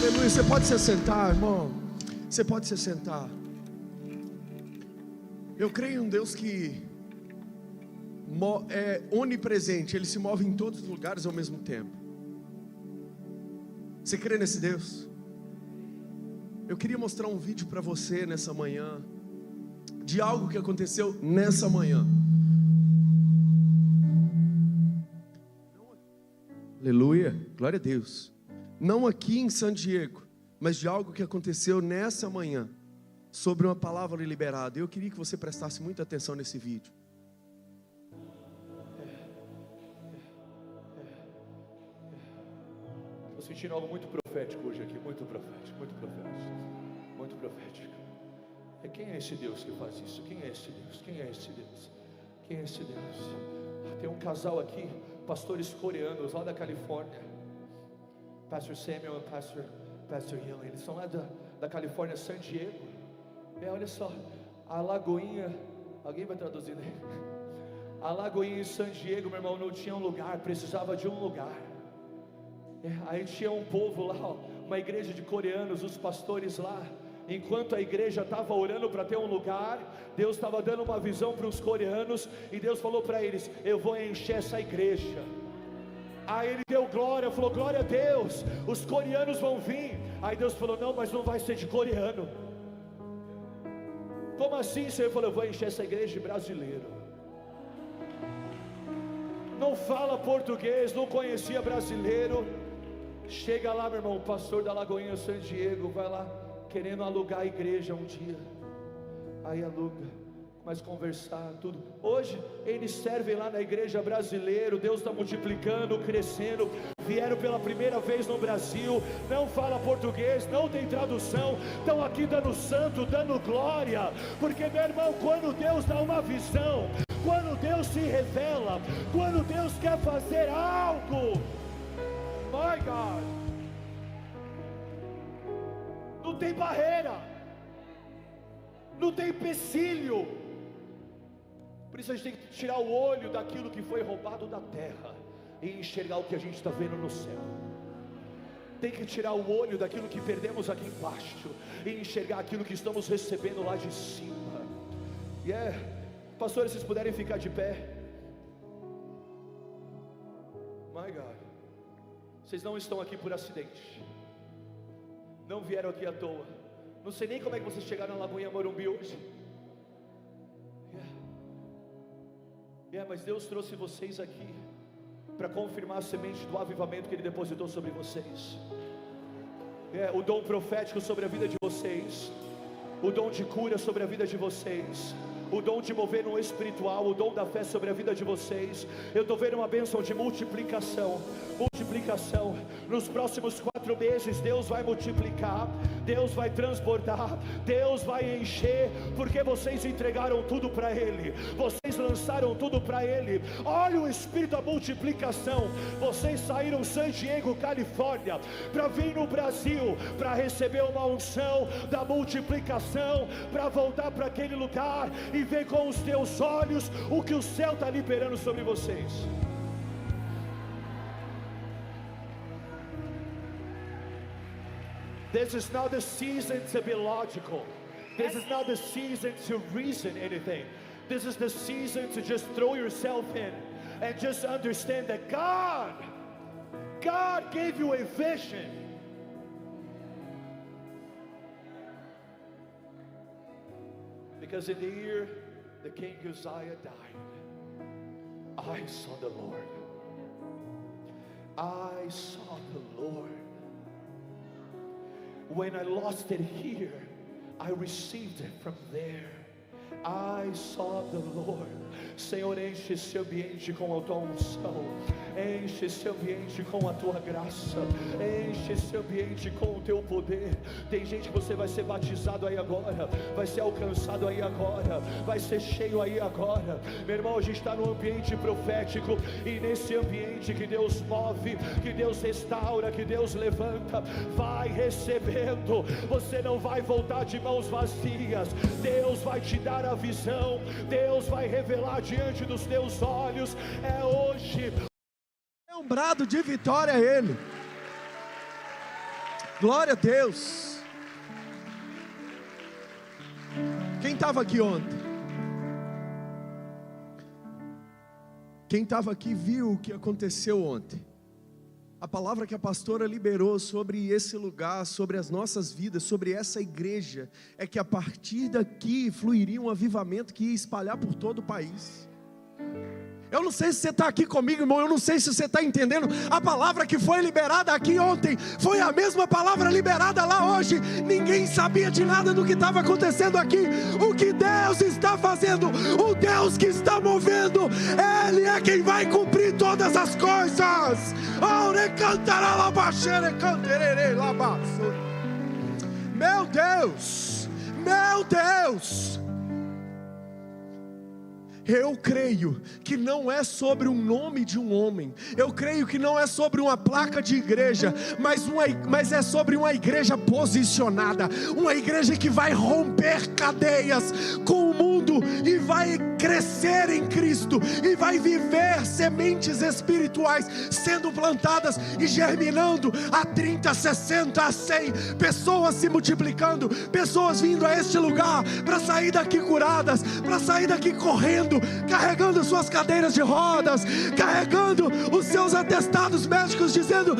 Aleluia. Você pode se sentar, irmão. Você pode se sentar. Eu creio em um Deus que é onipresente. Ele se move em todos os lugares ao mesmo tempo. Você crê nesse Deus? Eu queria mostrar um vídeo para você nessa manhã, de algo que aconteceu nessa manhã. Aleluia, glória a Deus. Não aqui em San Diego, mas de algo que aconteceu nessa manhã, sobre uma palavra liberada. Eu queria que você prestasse muita atenção nesse vídeo. Estou sentindo algo muito profético hoje aqui, muito profético, muito profético, muito profético. Quem é esse Deus que faz isso? Quem é esse Deus? Quem é esse Deus? Quem é esse Deus? Tem um casal aqui, pastores coreanos lá da Califórnia, Pastor Samuel e Pastor Young. Eles são lá da Califórnia, San Diego. Olha só, a Lagoinha, alguém vai traduzir, né? A Lagoinha em San Diego, meu irmão, não tinha um lugar, precisava de um lugar. Aí tinha um povo lá, ó, uma igreja de coreanos, os pastores lá. Enquanto a igreja estava orando para ter um lugar, Deus estava dando uma visão para os coreanos, e Deus falou para eles: eu vou encher essa igreja. Aí ele deu glória, falou: glória a Deus, os coreanos vão vir. Aí Deus falou: não, mas não vai ser de coreano. Como assim, Senhor? Ele falou: eu vou encher essa igreja de brasileiro. Não fala português, não conhecia brasileiro. Chega lá, meu irmão, o pastor da Lagoinha San Diego vai lá, querendo alugar a igreja um dia. Aí aluga, começa a conversar, tudo. Hoje eles servem lá na igreja brasileira. Deus está multiplicando, crescendo. Vieram pela primeira vez no Brasil, não fala português, não tem tradução, estão aqui dando santo, dando glória. Porque, meu irmão, quando Deus dá uma visão, quando Deus se revela, quando Deus quer fazer algo, my God, não tem barreira, não tem empecilho. Por isso a gente tem que tirar o olho daquilo que foi roubado da terra e enxergar o que a gente está vendo no céu. Tem que tirar o olho daquilo que perdemos aqui embaixo e enxergar aquilo que estamos recebendo lá de cima. Pastores, vocês puderem ficar de pé. My God, vocês não estão aqui por acidente, não vieram aqui à toa. Não sei nem como é que vocês chegaram na Lagoinha Morumbi hoje. Mas Deus trouxe vocês aqui para confirmar a semente do avivamento que Ele depositou sobre vocês. O dom profético sobre a vida de vocês, o dom de cura sobre a vida de vocês, o dom de mover no espiritual, o dom da fé sobre a vida de vocês. Eu estou vendo uma bênção de multiplicação. Nos próximos 4 meses Deus vai multiplicar, Deus vai transportar, Deus vai encher, porque vocês entregaram tudo para Ele, vocês lançaram tudo para Ele. Olha o espírito da multiplicação. Vocês saíram San Diego, Califórnia, para vir no Brasil, para receber uma unção da multiplicação, para voltar para aquele lugar e ver com os teus olhos o que o céu está liberando sobre vocês. This is not the season to be logical. This is not the season to reason anything. This is the season to just throw yourself in and just understand that God gave you a vision. Because in the year the King Uzziah died, I saw the Lord. I saw the Lord. When I lost it here, I received it from there. I saw the Lord. Senhor, enche esse ambiente com a tua unção, enche esse ambiente com a tua graça, enche esse ambiente com o teu poder. Tem gente que você vai ser batizado aí agora, vai ser alcançado aí agora, vai ser cheio aí agora. Meu irmão, a gente está num ambiente profético, e nesse ambiente que Deus move, que Deus restaura, que Deus levanta, vai recebendo. Você não vai voltar de mãos vazias. Deus vai te dar a visão, Deus vai revelar diante dos teus olhos. É hoje. É um brado de vitória a Ele. Glória a Deus. Quem estava aqui ontem? Quem estava aqui viu o que aconteceu ontem. A palavra que a pastora liberou sobre esse lugar, sobre as nossas vidas, sobre essa igreja, é que a partir daqui fluiria um avivamento que ia espalhar por todo o país. Eu não sei se você está aqui comigo, irmão, eu não sei se você está entendendo. A palavra que foi liberada aqui ontem foi a mesma palavra liberada lá hoje. Ninguém sabia de nada do que estava acontecendo aqui. O que Deus está fazendo, o Deus que está movendo, Ele é quem vai cumprir todas as coisas. Meu Deus, meu Deus. Eu creio que não é sobre um nome de um homem. Eu creio que não é sobre uma placa de igreja, mas é sobre uma igreja posicionada. Uma igreja que vai romper cadeias com o mundo e vai crescer em Cristo e vai viver sementes espirituais sendo plantadas e germinando a 30, 60, a 100. Pessoas se multiplicando, pessoas vindo a este lugar para sair daqui curadas, para sair daqui correndo, carregando suas cadeiras de rodas, carregando os seus atestados médicos, dizendo: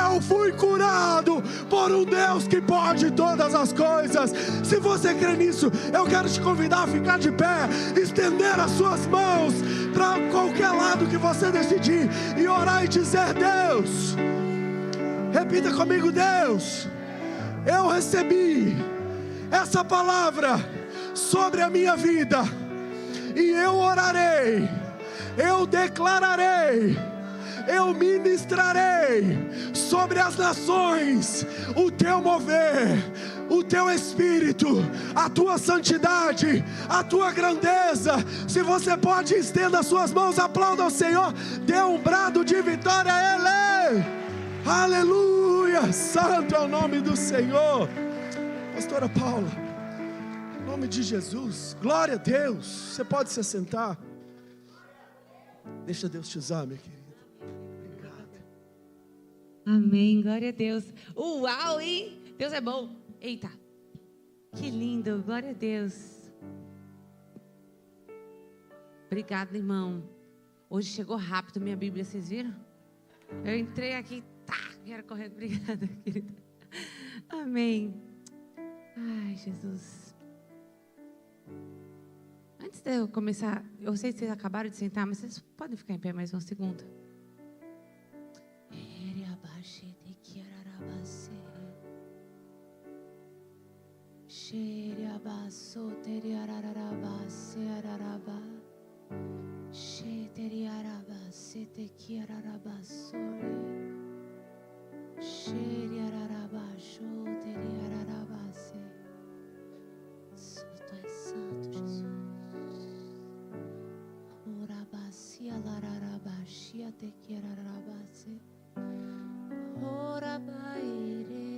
eu fui curado por um Deus que pode todas as coisas. Se você crê nisso, eu quero te convidar a ficar de pé, estender as suas mãos para qualquer lado que você decidir e orar e dizer: Deus, repita comigo: Deus, eu recebi essa palavra sobre a minha vida, e eu orarei, eu declararei, eu ministrarei sobre as nações o teu mover, o teu espírito, a tua santidade, a tua grandeza. Se você pode, estenda as suas mãos, aplauda ao Senhor, dê um brado de vitória a Ele. Aleluia, santo é o nome do Senhor. Pastora Paula, em nome de Jesus, glória a Deus. Você pode se assentar. Deixa Deus te usar, minha querida. Obrigada. Amém, glória a Deus. Uau, hein? Deus é bom. Eita, que lindo, glória a Deus. Obrigada, irmão. Hoje chegou rápido minha Bíblia, vocês viram? Eu entrei aqui, quero correr. Obrigada, querida. Amém. Ai, Jesus. Antes de eu começar, eu sei que vocês acabaram de sentar, mas vocês podem ficar em pé mais um segundo. Santo é santo, Jesus. Orabacia lararabaxia te querarabase. Orabaire.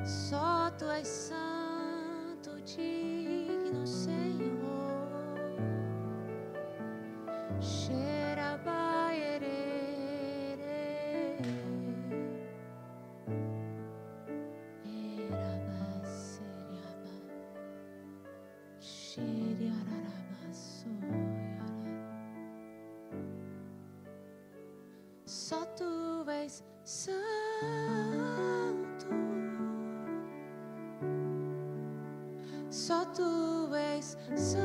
Só tu és santo, digno, Senhor. Xerabaerere, erabaseriaba, xeriararabasoiara. Só tu és santo. Só tu és santo,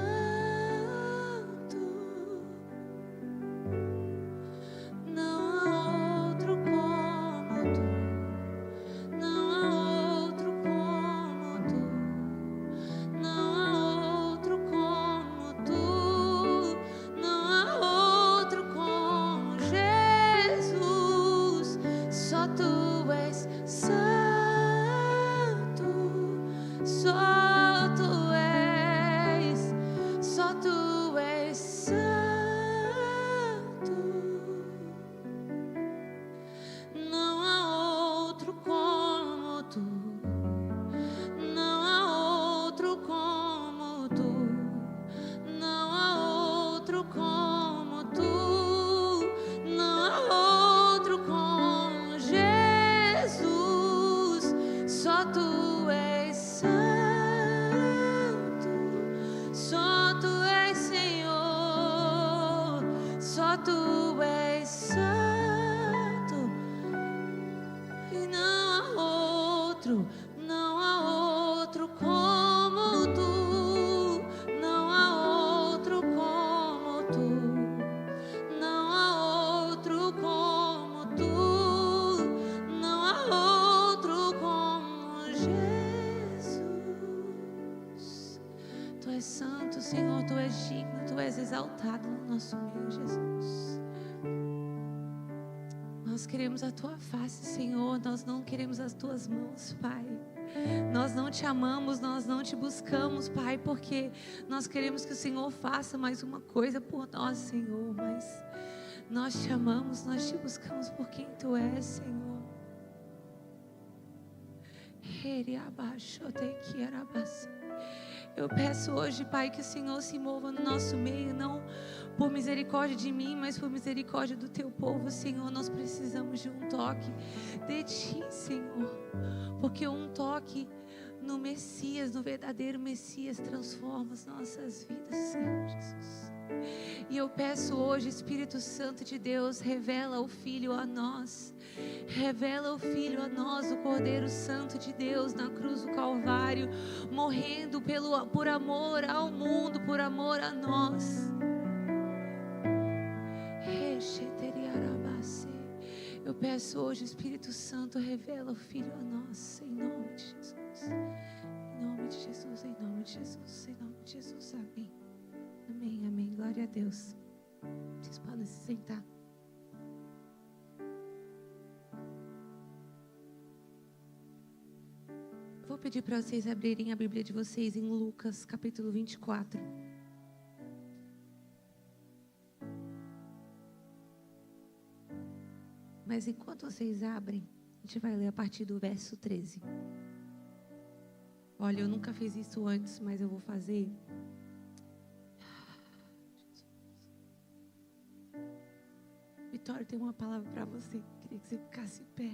não há outro como tu, não há outro como tu, não há outro como tu, não há outro como Jesus. Só tu és santo, só Tu és santo, Senhor, Tu és digno, Tu és exaltado no nosso meio, Jesus. Nós queremos a Tua face, Senhor, nós não queremos as Tuas mãos, Pai. Nós não Te amamos, nós não Te buscamos, Pai, porque nós queremos que o Senhor faça mais uma coisa por nós, Senhor, mas nós Te amamos, nós Te buscamos por quem Tu és, Senhor. Eu peço hoje, Pai, que o Senhor se mova no nosso meio, não por misericórdia de mim, mas por misericórdia do Teu povo, Senhor. Nós precisamos de um toque de Ti, Senhor, porque um toque no Messias, no verdadeiro Messias, transforma as nossas vidas, Senhor Jesus. E eu peço hoje, Espírito Santo de Deus, revela o Filho a nós. Revela o Filho a nós, o Cordeiro Santo de Deus na cruz do Calvário, morrendo por amor ao mundo, por amor a nós. Eu peço hoje, Espírito Santo, revela o Filho a nós, em nome de Jesus. Em nome de Jesus, em nome de Jesus, em nome de Jesus. Amém. Amém, amém. Glória a Deus. Vocês podem se sentar. Vou pedir para vocês abrirem a Bíblia de vocês em Lucas, capítulo 24. Mas enquanto vocês abrem, a gente vai ler a partir do verso 13. Olha, eu nunca fiz isso antes, mas eu vou fazer. Vitória, tem uma palavra para você. Queria que você ficasse em pé.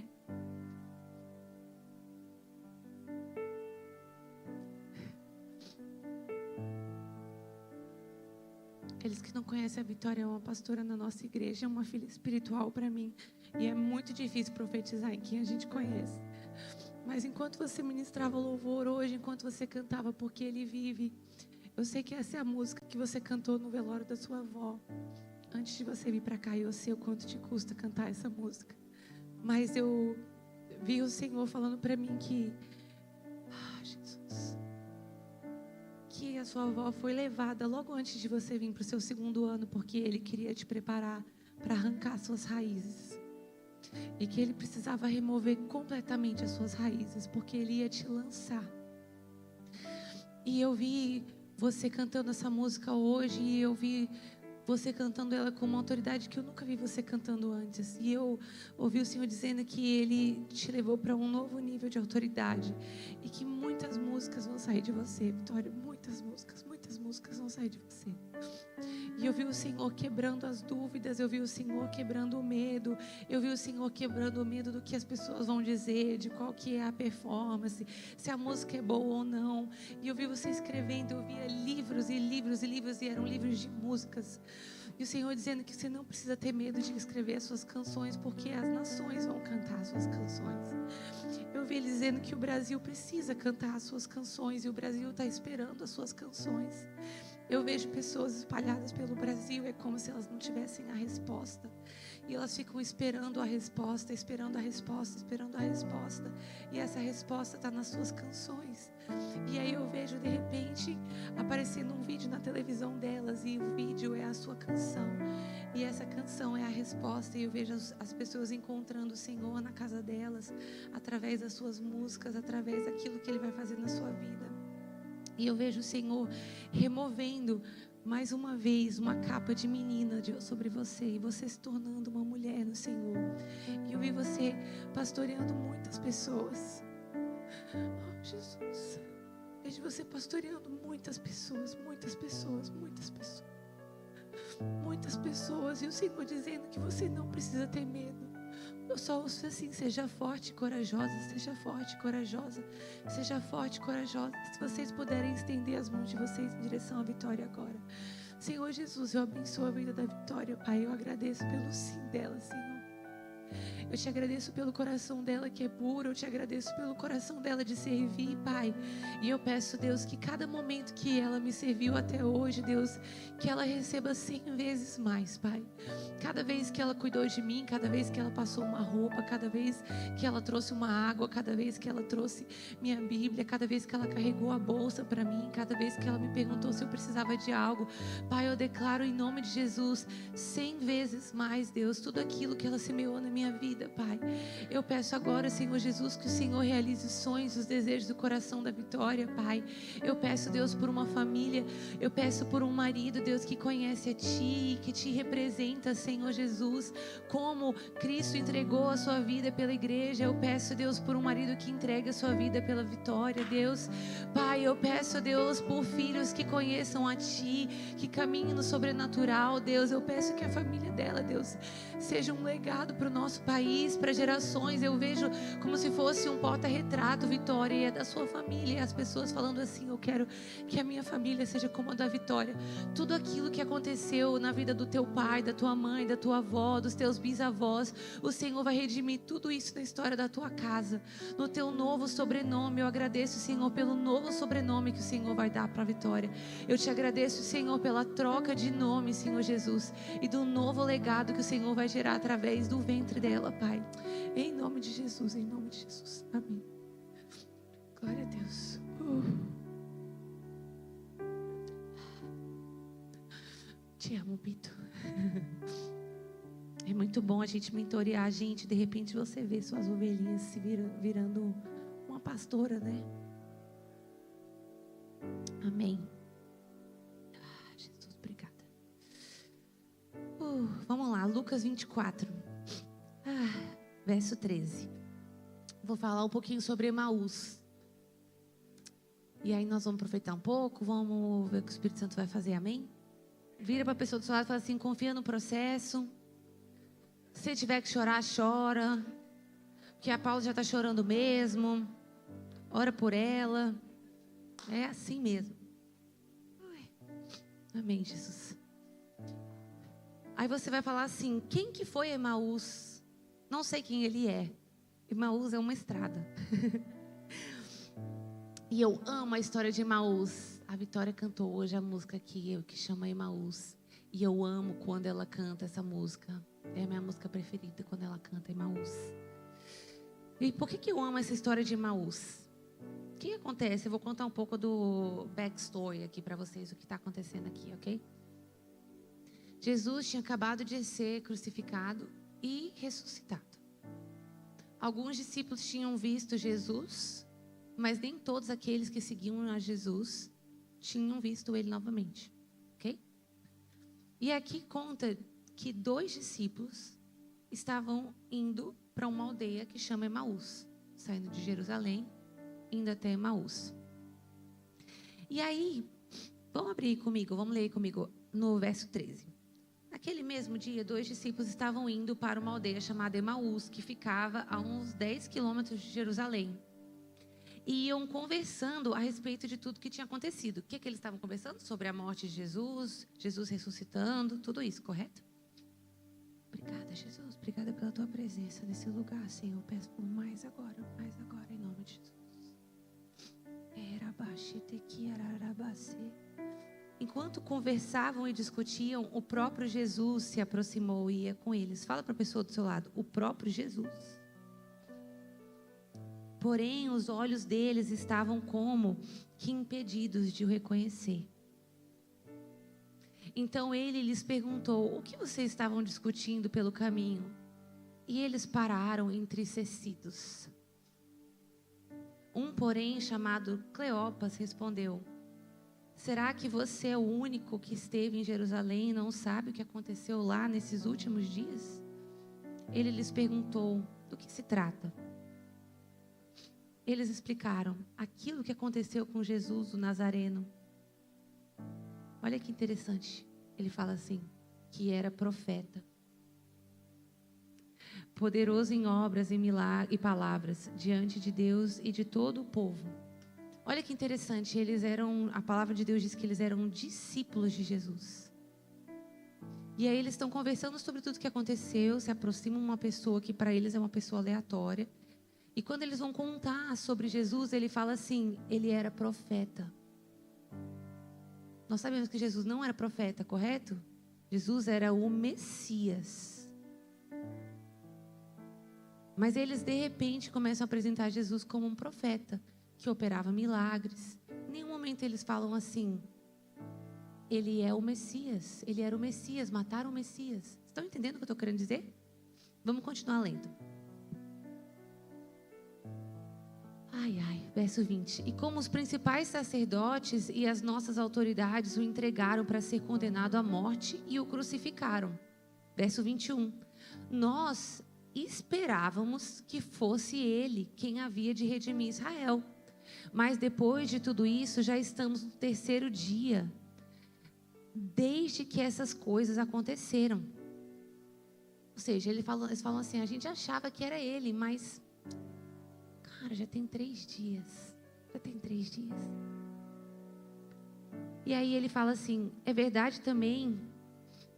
Aqueles que não conhecem a Vitória, é uma pastora na nossa igreja, é uma filha espiritual para mim. E é muito difícil profetizar em quem a gente conhece. Mas enquanto você ministrava louvor hoje, enquanto você cantava Porque Ele Vive, eu sei que essa é a música que você cantou no velório da sua avó. Antes de você vir para cá, eu sei o quanto te custa cantar essa música. Mas eu vi o Senhor falando para mim que... Jesus... que a sua avó foi levada logo antes de você vir para o seu segundo ano, porque Ele queria te preparar para arrancar suas raízes. E que Ele precisava remover completamente as suas raízes, porque Ele ia te lançar. E eu vi você cantando essa música hoje, e eu vi você cantando ela com uma autoridade que eu nunca vi você cantando antes. E eu ouvi o Senhor dizendo que Ele te levou para um novo nível de autoridade. E que muitas músicas vão sair de você, Vitória. Muitas músicas vão sair de você. E eu vi o Senhor quebrando as dúvidas, eu vi o Senhor quebrando o medo, eu vi o Senhor quebrando o medo do que as pessoas vão dizer, de qual que é a performance, se a música é boa ou não. E eu vi você escrevendo, eu via livros e livros e livros, e eram livros de músicas. E o Senhor dizendo que você não precisa ter medo de escrever as suas canções, porque as nações vão cantar as suas canções. Eu vi Ele dizendo que o Brasil precisa cantar as suas canções, e o Brasil está esperando as suas canções. Eu vejo pessoas espalhadas pelo Brasil, é como se elas não tivessem a resposta. E elas ficam esperando a resposta, esperando a resposta, esperando a resposta. E essa resposta está nas suas canções. E aí eu vejo, de repente, aparecendo um vídeo na televisão delas, e o vídeo é a sua canção. E essa canção é a resposta. E eu vejo as pessoas encontrando o Senhor na casa delas, através das suas músicas, através daquilo que Ele vai fazer na sua vida. E eu vejo o Senhor removendo mais uma vez uma capa de menina sobre você, e você se tornando uma mulher no Senhor. E eu vi você pastoreando muitas pessoas. Oh, Jesus. Vejo você pastoreando muitas pessoas. Muitas pessoas. E o Senhor dizendo que você não precisa ter medo. Eu só ouço assim: seja forte e corajosa, seja forte e corajosa, seja forte e corajosa. Se vocês puderem estender as mãos de vocês em direção à Vitória agora. Senhor Jesus, eu abençoo a vida da Vitória, Pai. Eu agradeço pelo sim dela, Senhor. Eu te agradeço pelo coração dela que é puro. Eu te agradeço pelo coração dela de servir, Pai. E eu peço, Deus, que cada momento que ela me serviu até hoje, Deus, que ela receba 100 vezes mais, Pai. Cada vez que ela cuidou de mim, cada vez que ela passou uma roupa, cada vez que ela trouxe uma água, cada vez que ela trouxe minha Bíblia, cada vez que ela carregou a bolsa para mim, cada vez que ela me perguntou se eu precisava de algo, Pai, eu declaro em nome de Jesus 100 vezes mais, Deus, tudo aquilo que ela semeou na minha vida, Pai. Eu peço agora, Senhor Jesus, que o Senhor realize os sonhos, os desejos do coração da Vitória, Pai. Eu peço, Deus, por uma família, eu peço por um marido, Deus, que conhece a Ti, que Te representa, Senhor Jesus, como Cristo entregou a sua vida pela igreja. Eu peço, Deus, por um marido que entregue a sua vida pela Vitória, Deus. Pai, eu peço, Deus, por filhos que conheçam a Ti, que caminhem no sobrenatural, Deus. Eu peço que a família dela, Deus, seja um legado para o nosso país, para gerações. Eu vejo como se fosse um porta-retrato, Vitória, e é da sua família. E as pessoas falando assim: eu quero que a minha família seja como a da Vitória. Tudo aquilo que aconteceu na vida do teu pai, da tua mãe, da tua avó, dos teus bisavós, o Senhor vai redimir tudo isso na história da tua casa, no teu novo sobrenome. Eu agradeço, Senhor, pelo novo sobrenome que o Senhor vai dar para a Vitória. Eu te agradeço, Senhor, pela troca de nome, Senhor Jesus, e do novo legado que o Senhor vai gerar através do ventre dela, Pai. Em nome de Jesus, em nome de Jesus. Amém. Glória a Deus. Te amo, Pito. É muito bom a gente mentorear a gente. De repente você vê suas ovelhinhas se virando uma pastora, né? Amém. Jesus, obrigada. Vamos lá, Lucas 24. Verso 13. Vou falar um pouquinho sobre Emaús. E aí nós vamos aproveitar um pouco, vamos ver o que o Espírito Santo vai fazer, amém? Vira para a pessoa do seu lado e fala assim: confia no processo. Se tiver que chorar, chora. Porque a Paula já está chorando mesmo. Ora por ela. É assim mesmo. Amém, Jesus. Aí você vai falar assim: quem que foi Emaús? Não sei quem ele é. Emaús é uma estrada. E eu amo a história de Emaús. A Vitória cantou hoje a música que chama Emaús. E eu amo quando ela canta essa música. É a minha música preferida, quando ela canta Emaús. E por que eu amo essa história de Emaús? O que acontece? Eu vou contar um pouco do backstory aqui para vocês, o que está acontecendo aqui, ok? Jesus tinha acabado de ser crucificado e ressuscitado. Alguns discípulos tinham visto Jesus, mas nem todos aqueles que seguiam a Jesus tinham visto ele novamente, ok? E aqui conta que 2 discípulos estavam indo para uma aldeia que chama Emaús, saindo de Jerusalém, indo até Emaús. E aí, vamos abrir comigo, vamos ler comigo no verso 13. Naquele mesmo dia, 2 discípulos estavam indo para uma aldeia chamada Emaús, que ficava a uns 10 quilômetros de Jerusalém. E iam conversando a respeito de tudo que tinha acontecido. O que eles estavam conversando? Sobre a morte de Jesus, Jesus ressuscitando, tudo isso, correto? Obrigada, Jesus. Obrigada pela tua presença nesse lugar, Senhor. Peço por mais agora, em nome de Jesus. Enquanto conversavam e discutiam, o próprio Jesus se aproximou e ia com eles. Fala para a pessoa do seu lado: o próprio Jesus. Porém, os olhos deles estavam como que impedidos de o reconhecer. Então ele lhes perguntou: o que vocês estavam discutindo pelo caminho? E eles pararam entristecidos. Um, porém, chamado Cleopas, respondeu: será que você é o único que esteve em Jerusalém e não sabe o que aconteceu lá nesses últimos dias? Ele lhes perguntou: do que se trata? Eles explicaram: aquilo que aconteceu com Jesus, o Nazareno. Olha que interessante. Ele fala assim, que era profeta, poderoso em obras e palavras, diante de Deus e de todo o povo. Olha que interessante, a palavra de Deus diz que eles eram discípulos de Jesus. E aí eles estão conversando sobre tudo que aconteceu, se aproxima uma pessoa que para eles é uma pessoa aleatória. E quando eles vão contar sobre Jesus, ele fala assim, ele era profeta. Nós sabemos que Jesus não era profeta, correto? Jesus era o Messias. Mas eles, de repente, começam a apresentar Jesus como um profeta, que operava milagres. Em nenhum momento eles falam assim, ele é o Messias, ele era o Messias, mataram o Messias. Estão entendendo o que eu estou querendo dizer? Vamos continuar lendo. Verso 20. E como os principais sacerdotes e as nossas autoridades o entregaram para ser condenado à morte e o crucificaram. Verso 21. Nós esperávamos que fosse ele quem havia de redimir Israel. Mas depois de tudo isso, já estamos no terceiro dia, desde que essas coisas aconteceram. Ou seja, eles falam assim, a gente achava que era ele, mas... Cara, já tem 3 dias. E aí ele fala assim, é verdade também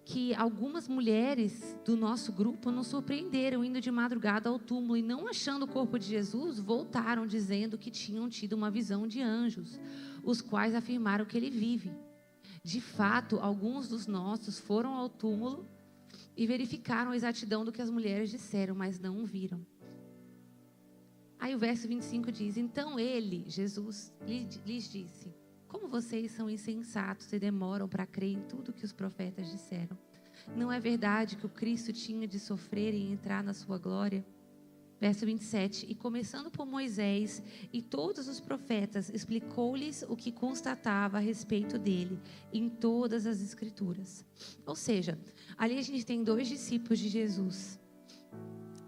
que algumas mulheres do nosso grupo nos surpreenderam indo de madrugada ao túmulo e não achando o corpo de Jesus, voltaram dizendo que tinham tido uma visão de anjos, os quais afirmaram que ele vive. De fato, alguns dos nossos foram ao túmulo e verificaram a exatidão do que as mulheres disseram, mas não o viram. Aí o verso 25 diz, então ele, Jesus, lhes disse, como vocês são insensatos e demoram para crer em tudo que os profetas disseram. Não é verdade que o Cristo tinha de sofrer e entrar na sua glória? Verso 27, e começando por Moisés e todos os profetas, explicou-lhes o que constatava a respeito dele em todas as escrituras. Ou seja, ali a gente tem 2 discípulos de Jesus.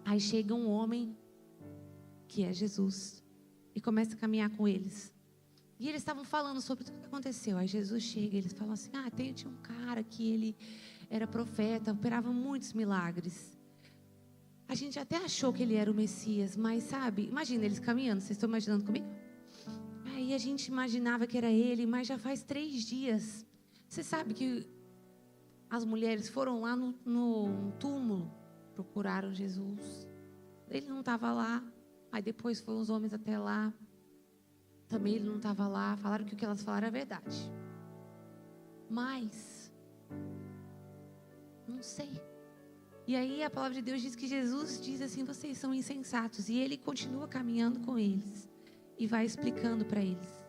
Aí chega um homem, que é Jesus, e começa a caminhar com eles. E eles estavam falando sobre tudo o que aconteceu. Aí Jesus chega e eles falam assim, tinha um cara que ele era profeta, operava muitos milagres. A gente até achou que ele era o Messias, mas sabe, imagina eles caminhando, vocês estão imaginando comigo? Aí a gente imaginava que era ele, mas já faz 3 dias. Você sabe que as mulheres foram lá no túmulo, procuraram Jesus. Ele não estava lá. Aí depois foram os homens até lá. Também ele não estava lá. Falaram que o que elas falaram é verdade. Mas, não sei. E aí a palavra de Deus diz que Jesus diz assim, vocês são insensatos. E ele continua caminhando com eles. E vai explicando para eles.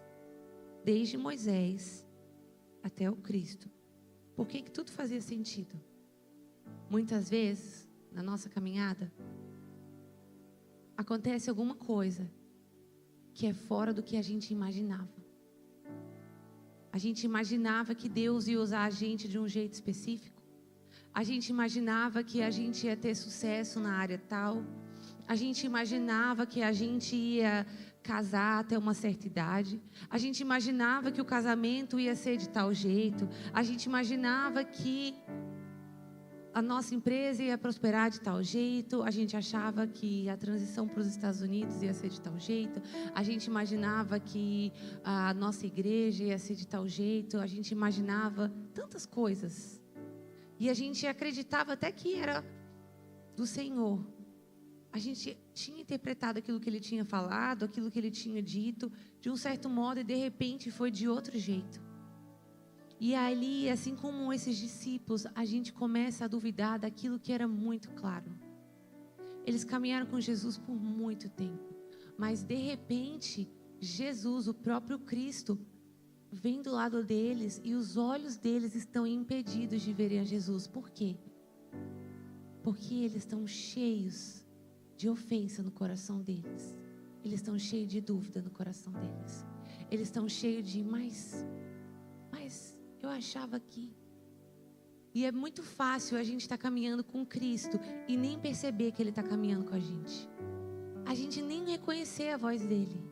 Desde Moisés até o Cristo. Por que tudo fazia sentido? Muitas vezes, na nossa caminhada, acontece alguma coisa que é fora do que a gente imaginava. A gente imaginava que Deus ia usar a gente de um jeito específico. A gente imaginava que a gente ia ter sucesso na área tal. A gente imaginava que a gente ia casar até uma certa idade. A gente imaginava que o casamento ia ser de tal jeito. A gente imaginava que a nossa empresa ia prosperar de tal jeito. A gente achava que a transição para os Estados Unidos ia ser de tal jeito. A gente imaginava que a nossa igreja ia ser de tal jeito. A gente imaginava tantas coisas. E a gente acreditava até que era do Senhor. A gente tinha interpretado aquilo que Ele tinha falado, aquilo que Ele tinha dito, de um certo modo, e de repente foi de outro jeito. E ali, assim como esses discípulos, a gente começa a duvidar daquilo que era muito claro. Eles caminharam com Jesus por muito tempo. Mas, de repente, Jesus, o próprio Cristo, vem do lado deles e os olhos deles estão impedidos de verem a Jesus. Por quê? Porque eles estão cheios de ofensa no coração deles. Eles estão cheios de dúvida no coração deles. Eles estão cheios de, mas eu achava que... E é muito fácil a gente estar caminhando com Cristo e nem perceber que Ele está caminhando com a gente. A gente nem reconhecer a voz dEle.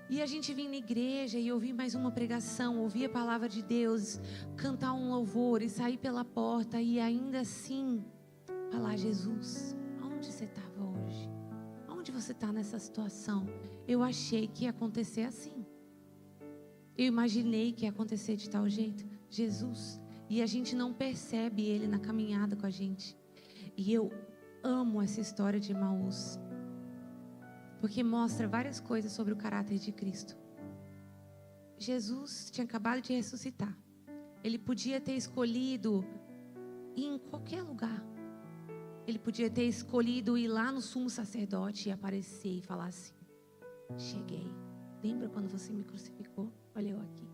E a gente vir na igreja e ouvir mais uma pregação, ouvir a palavra de Deus, cantar um louvor e sair pela porta e ainda assim falar, Jesus, aonde você estava hoje? Aonde você está nessa situação? Eu achei que ia acontecer assim. Eu imaginei que ia acontecer de tal jeito. Jesus. e a gente não percebe Ele na caminhada com a gente. E eu amo essa história de Emaús, porque mostra várias coisas sobre o caráter de Cristo. Jesus tinha acabado de ressuscitar. Ele podia ter escolhido ir em qualquer lugar. Ele podia ter escolhido ir lá no sumo sacerdote e aparecer e falar assim: cheguei. Lembra quando você me crucificou? Olha eu aqui.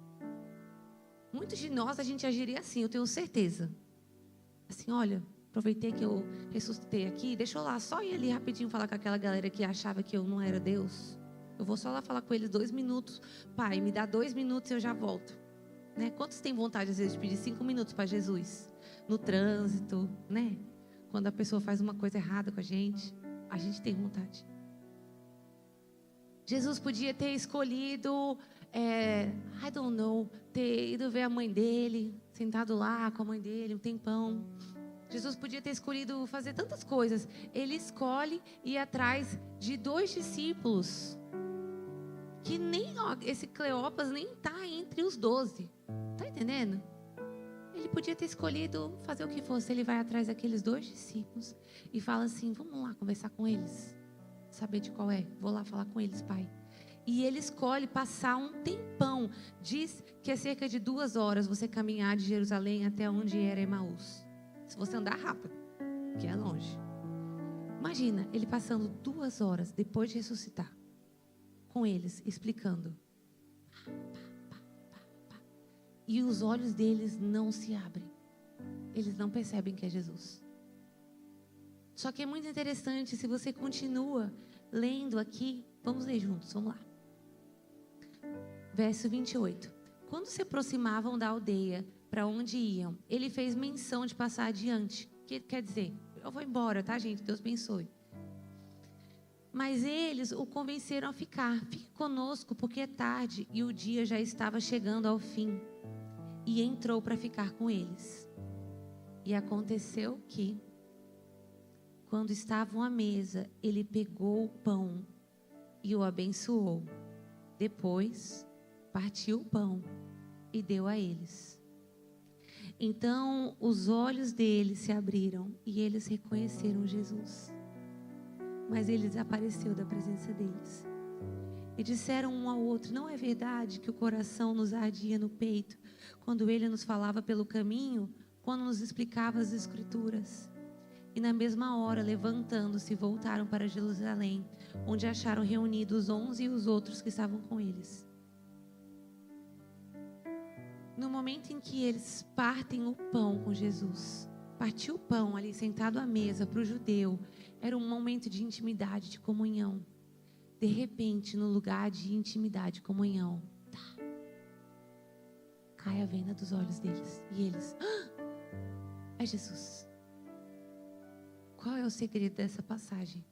Muitos de nós, a gente agiria assim, eu tenho certeza. Assim, olha, aproveitei que eu ressuscitei aqui, deixa eu lá só ir ali rapidinho falar com aquela galera que achava que eu não era Deus. Eu vou só lá falar com eles 2 minutos. Pai, me dá 2 minutos e eu já volto. Né? Quantos têm vontade, às vezes, de pedir 5 minutos para Jesus? No trânsito, né? Quando a pessoa faz uma coisa errada com a gente tem vontade. Jesus podia ter escolhido, I don't know, ter ido ver a mãe dele, sentado lá com a mãe dele um tempão. Jesus podia ter escolhido fazer tantas coisas. Ele escolhe ir atrás de 2 discípulos, que nem, esse Cleopas nem está entre os 12. Está entendendo? Ele podia ter escolhido fazer o que fosse. Ele vai atrás daqueles 2 discípulos e fala assim: vamos lá conversar com eles, saber de qual é. Vou lá falar com eles, pai. E ele escolhe passar um tempão. Diz que é cerca de 2 horas você caminhar de Jerusalém até onde era Emaús. Se você andar rápido, que é longe. Imagina, ele passando 2 horas depois de ressuscitar com eles, explicando. E os olhos deles não se abrem. Eles não percebem que é Jesus. Só que é muito interessante, se você continua lendo aqui, vamos ler juntos, vamos lá. Verso 28. Quando se aproximavam da aldeia para onde iam, ele fez menção de passar adiante. Que quer dizer, eu vou embora, tá, gente? Deus abençoe. Mas eles o convenceram a ficar. Fique conosco, porque é tarde e o dia já estava chegando ao fim. E entrou para ficar com eles. E aconteceu que, quando estavam à mesa, ele pegou o pão e o abençoou. Depois, partiu o pão e deu a eles. Então, os olhos deles se abriram e eles reconheceram Jesus. Mas ele desapareceu da presença deles. E disseram um ao outro: não é verdade que o coração nos ardia no peito quando ele nos falava pelo caminho, quando nos explicava as Escrituras? E na mesma hora, levantando-se, voltaram para Jerusalém, onde acharam reunidos os 11 e os outros que estavam com eles. No momento em que eles partem o pão com Jesus, partir o pão ali sentado à mesa para o judeu, era um momento de intimidade, de comunhão. De repente, no lugar de intimidade, comunhão, cai a venda dos olhos deles. E eles, é Jesus. Qual é o segredo dessa passagem?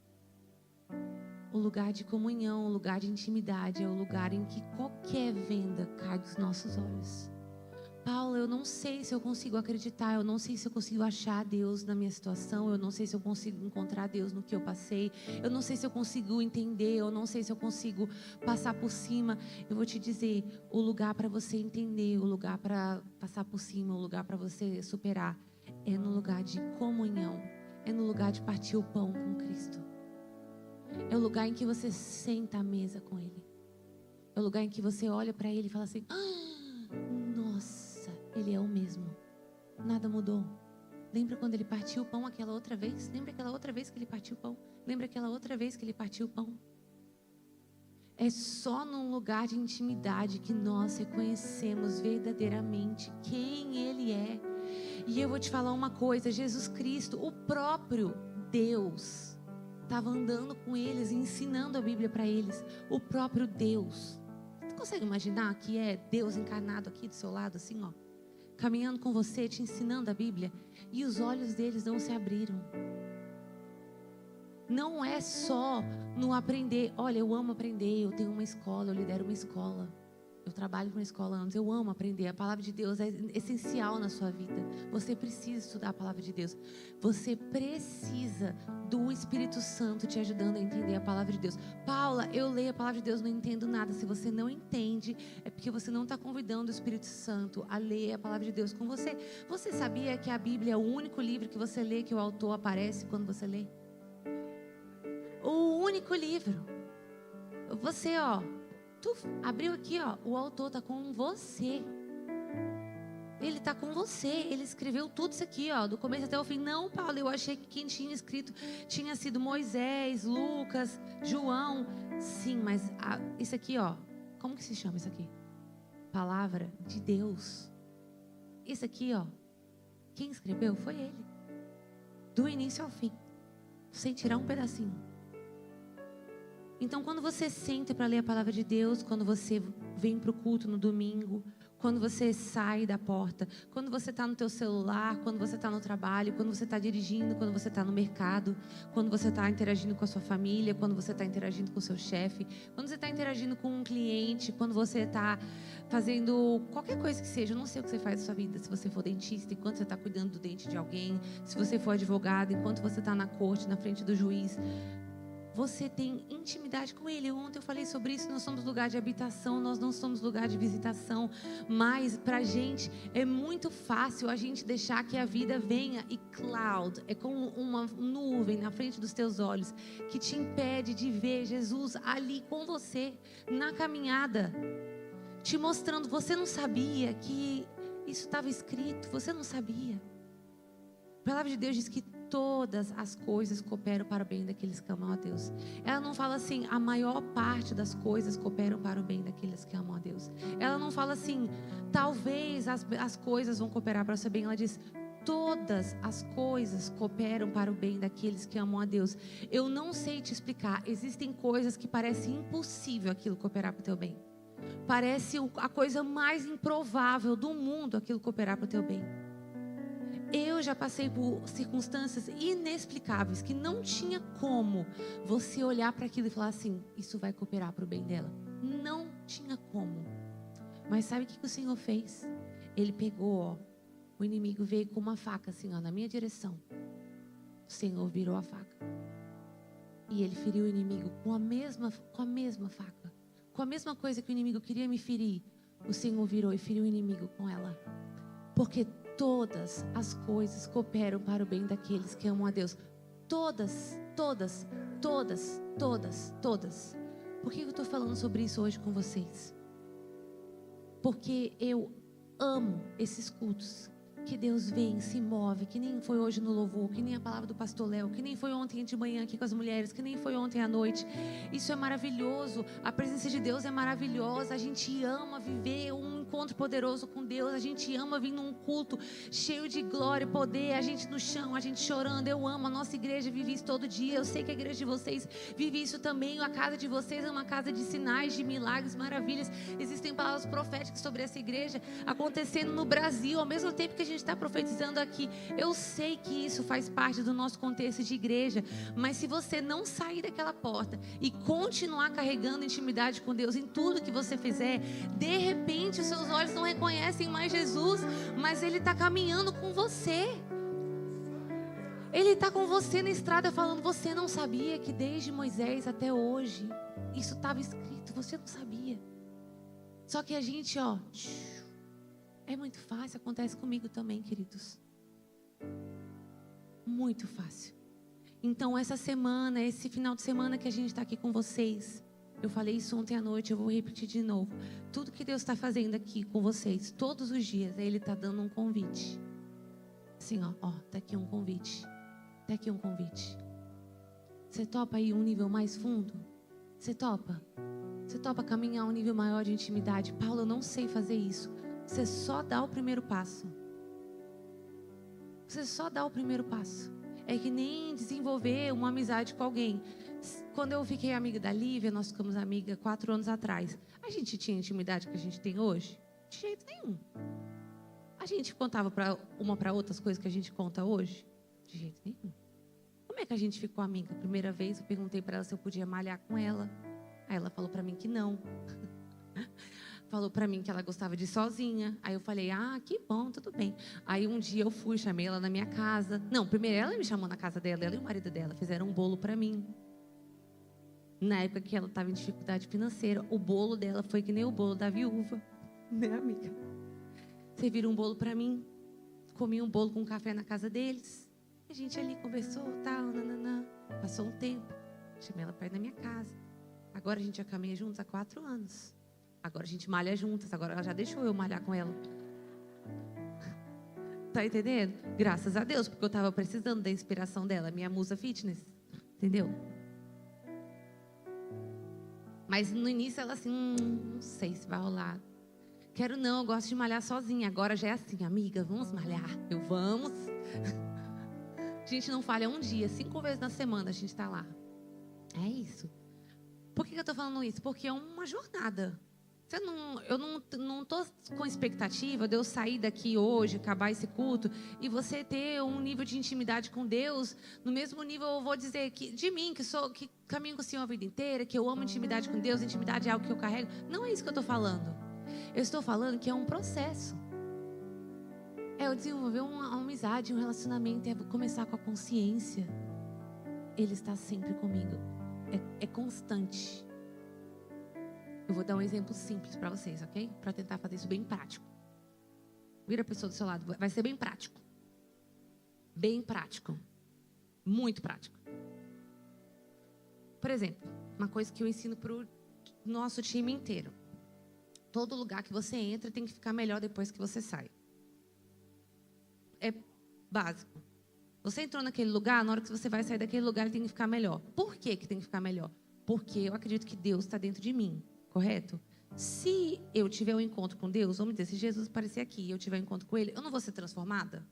O lugar de comunhão, o lugar de intimidade, é o lugar em que qualquer venda cai dos nossos olhos. Paulo, eu não sei se eu consigo acreditar, eu não sei se eu consigo achar Deus na minha situação, eu não sei se eu consigo encontrar Deus no que eu passei, eu não sei se eu consigo entender, eu não sei se eu consigo passar por cima. Eu vou te dizer, o lugar para você entender, o lugar para passar por cima, o lugar para você superar, é no lugar de comunhão, é no lugar de partir o pão com Cristo. É o lugar em que você senta à mesa com Ele. É o lugar em que você olha para Ele e fala assim: nossa, Ele é o mesmo. Nada mudou. Lembra quando Ele partiu o pão aquela outra vez? Lembra aquela outra vez que Ele partiu o pão? Lembra aquela outra vez que Ele partiu o pão? É só num lugar de intimidade que nós reconhecemos verdadeiramente quem Ele é. E eu vou te falar uma coisa: Jesus Cristo, o próprio Deus, estava andando com eles e ensinando a Bíblia para eles. O próprio Deus. Você consegue imaginar que é Deus encarnado aqui do seu lado, assim, ó, caminhando com você, te ensinando a Bíblia, e os olhos deles não se abriram? Não é só no aprender. Olha, eu amo aprender, eu tenho uma escola, eu lidero uma escola. Eu trabalho com uma escola há anos, eu amo aprender. A palavra de Deus é essencial na sua vida. Você precisa estudar a palavra de Deus. Você precisa do Espírito Santo te ajudando a entender a palavra de Deus. Paula, eu leio a palavra de Deus, não entendo nada. Se você não entende, é porque você não está convidando o Espírito Santo a ler a palavra de Deus com você. Você sabia que a Bíblia é o único livro que você lê que o autor aparece quando você lê? O único livro. Você, tu abriu aqui, o autor está com você. Ele está com você. Ele escreveu tudo isso aqui, do começo até o fim. Não, Paulo, eu achei que quem tinha escrito tinha sido Moisés, Lucas, João. Sim, mas isso aqui, como que se chama isso aqui? Palavra de Deus. Isso aqui, quem escreveu foi ele. Do início ao fim. Sem tirar um pedacinho. Então, quando você senta para ler a palavra de Deus, quando você vem para o culto no domingo, quando você sai da porta, quando você está no teu celular, quando você está no trabalho, quando você está dirigindo, quando você está no mercado, quando você está interagindo com a sua família, quando você está interagindo com o seu chefe, quando você está interagindo com um cliente, quando você está fazendo qualquer coisa que seja, eu não sei o que você faz na sua vida, se você for dentista, enquanto você está cuidando do dente de alguém, se você for advogado, enquanto você está na corte, na frente do juiz, você tem intimidade com Ele. Ontem eu falei sobre isso. Nós somos lugar de habitação, nós não somos lugar de visitação. Mas para a gente é muito fácil a gente deixar que a vida venha e cloud, é como uma nuvem na frente dos teus olhos, que te impede de ver Jesus ali com você, na caminhada, te mostrando. Você não sabia que isso estava escrito, você não sabia. A palavra de Deus diz que todas as coisas cooperam para o bem daqueles que amam a Deus. Ela não fala assim, a maior parte das coisas cooperam para o bem daqueles que amam a Deus. Ela não fala assim, talvez as coisas vão cooperar para o seu bem. Ela diz, todas as coisas cooperam para o bem daqueles que amam a Deus. Eu não sei te explicar, existem coisas que parecem impossível aquilo cooperar para o teu bem. Parece a coisa mais improvável do mundo aquilo cooperar para o teu bem. Eu já passei por circunstâncias inexplicáveis que não tinha como você olhar para aquilo e falar assim, isso vai cooperar para o bem dela. Não tinha como. Mas sabe o que o Senhor fez? Ele pegou, o inimigo veio com uma faca assim, na minha direção. O Senhor virou a faca. E ele feriu o inimigo com a mesma faca. Com a mesma coisa que o inimigo queria me ferir, o Senhor virou e feriu o inimigo com ela. Porque todas as coisas cooperam para o bem daqueles que amam a Deus. Todas, todas, todas, todas, todas. Por que eu estou falando sobre isso hoje com vocês? Porque eu amo esses cultos. Que Deus vem, se move, que nem foi hoje no louvor, que nem a palavra do pastor Léo, que nem foi ontem de manhã aqui com as mulheres, que nem foi ontem à noite. Isso é maravilhoso, a presença de Deus é maravilhosa, a gente ama viver um encontro poderoso com Deus, a gente ama vir num culto cheio de glória e poder, a gente no chão, a gente chorando. Eu amo, a nossa igreja vive isso todo dia, eu sei que a igreja de vocês vive isso também, a casa de vocês é uma casa de sinais, de milagres, maravilhas. Existem palavras proféticas sobre essa igreja acontecendo no Brasil, ao mesmo tempo que a gente está profetizando aqui. Eu sei que isso faz parte do nosso contexto de igreja, mas se você não sair daquela porta e continuar carregando intimidade com Deus em tudo que você fizer, de repente os seus olhos não reconhecem mais Jesus, mas Ele está caminhando com você. Ele está com você na estrada falando, você não sabia que desde Moisés até hoje isso estava escrito, você não sabia. Só que a gente, é muito fácil, acontece comigo também, queridos. Muito fácil. Então, essa semana, esse final de semana que a gente está aqui com vocês, eu falei isso ontem à noite, eu vou repetir de novo. Tudo que Deus está fazendo aqui com vocês, todos os dias, Ele está dando um convite. Assim, tá aqui um convite. Tá aqui um convite. Você topa ir um nível mais fundo? Você topa? Você topa caminhar um nível maior de intimidade? Paulo, eu não sei fazer isso. Você só dá o primeiro passo. Você só dá o primeiro passo. É que nem desenvolver uma amizade com alguém. Quando eu fiquei amiga da Lívia, nós ficamos amigas 4 anos atrás. A gente tinha a intimidade que a gente tem hoje? De jeito nenhum. A gente contava uma para outra as coisas que a gente conta hoje? De jeito nenhum. Como é que a gente ficou amiga? A primeira vez eu perguntei para ela se eu podia malhar com ela. Aí ela falou para mim que não. falou pra mim que ela gostava de ir sozinha. Aí eu falei, que bom, tudo bem. Aí um dia eu fui, chamei ela na minha casa. Não, primeiro ela me chamou na casa dela, ela e o marido dela fizeram um bolo pra mim. Na época que ela estava em dificuldade financeira, o bolo dela foi que nem o bolo da viúva, né, amiga? Serviram um bolo pra mim, comi um bolo com café na casa deles. A gente ali conversou, tal, nananã. Passou um tempo, chamei ela perto da minha casa. Agora a gente já caminha juntos há 4 anos. Agora a gente malha juntas. Agora ela já deixou eu malhar com ela. Tá entendendo? Graças a Deus, porque eu estava precisando da inspiração dela, minha musa fitness. Entendeu? Mas no início ela assim, não sei se vai rolar. Quero não, eu gosto de malhar sozinha. Agora já é assim, amiga, vamos malhar. Vamos. A gente não falha um dia, 5 vezes na semana a gente está lá. É isso. Por que eu estou falando isso? Porque é uma jornada. Eu não estou com expectativa de eu sair daqui hoje, acabar esse culto, e você ter um nível de intimidade com Deus, no mesmo nível, eu vou dizer, que de mim, que caminho com o Senhor a vida inteira, que eu amo intimidade com Deus, intimidade é algo que eu carrego. Não é isso que eu estou falando. Eu estou falando que é um processo. É eu desenvolver uma amizade, um relacionamento, é começar com a consciência. Ele está sempre comigo. É constante. Eu vou dar um exemplo simples para vocês, ok? Para tentar fazer isso bem prático. Vira a pessoa do seu lado. Vai ser bem prático. Bem prático. Muito prático. Por exemplo, uma coisa que eu ensino para o nosso time inteiro. Todo lugar que você entra tem que ficar melhor depois que você sai. É básico. Você entrou naquele lugar, na hora que você vai sair daquele lugar, ele tem que ficar melhor. Por que que tem que ficar melhor? Porque eu acredito que Deus está dentro de mim, correto? Se eu tiver um encontro com Deus, vamos dizer, se Jesus aparecer aqui e eu tiver um encontro com Ele, eu não vou ser transformada?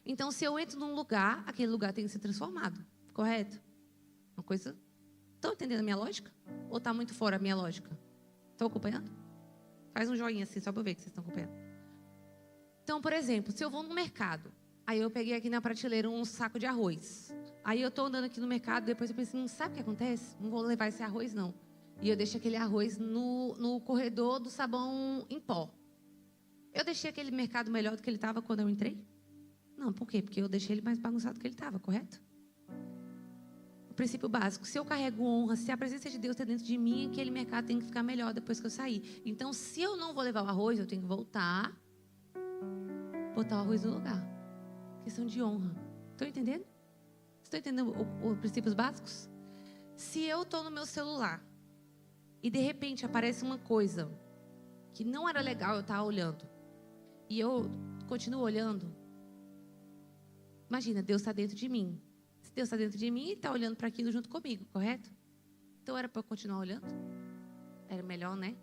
Então, se eu entro num lugar, aquele lugar tem que ser transformado, correto? Uma coisa... Estão entendendo a minha lógica? Ou está muito fora a minha lógica? Estão acompanhando? Faz um joinha assim, só para eu ver que vocês estão acompanhando. Então, por exemplo, se eu vou no mercado, aí eu peguei aqui na prateleira um saco de arroz. Aí eu estou andando aqui no mercado, depois eu pensei, sabe o que acontece? Não vou levar esse arroz, não. E eu deixei aquele arroz no corredor do sabão em pó. Eu deixei aquele mercado melhor do que ele estava quando eu entrei? Não, por quê? Porque eu deixei ele mais bagunçado do que ele estava, correto? O princípio básico, se eu carrego honra, se a presença de Deus está dentro de mim, aquele mercado tem que ficar melhor depois que eu sair. Então, se eu não vou levar o arroz, eu tenho que voltar, botar o arroz no lugar. Questão de honra. Estão entendendo? Estão entendendo os princípios básicos? Se eu estou no meu celular e de repente aparece uma coisa que não era legal eu estar olhando e eu continuo olhando, imagina, Deus está dentro de mim. Se Deus está dentro de mim, Ele está olhando para aquilo junto comigo, correto? Então era para eu continuar olhando? Era melhor, né?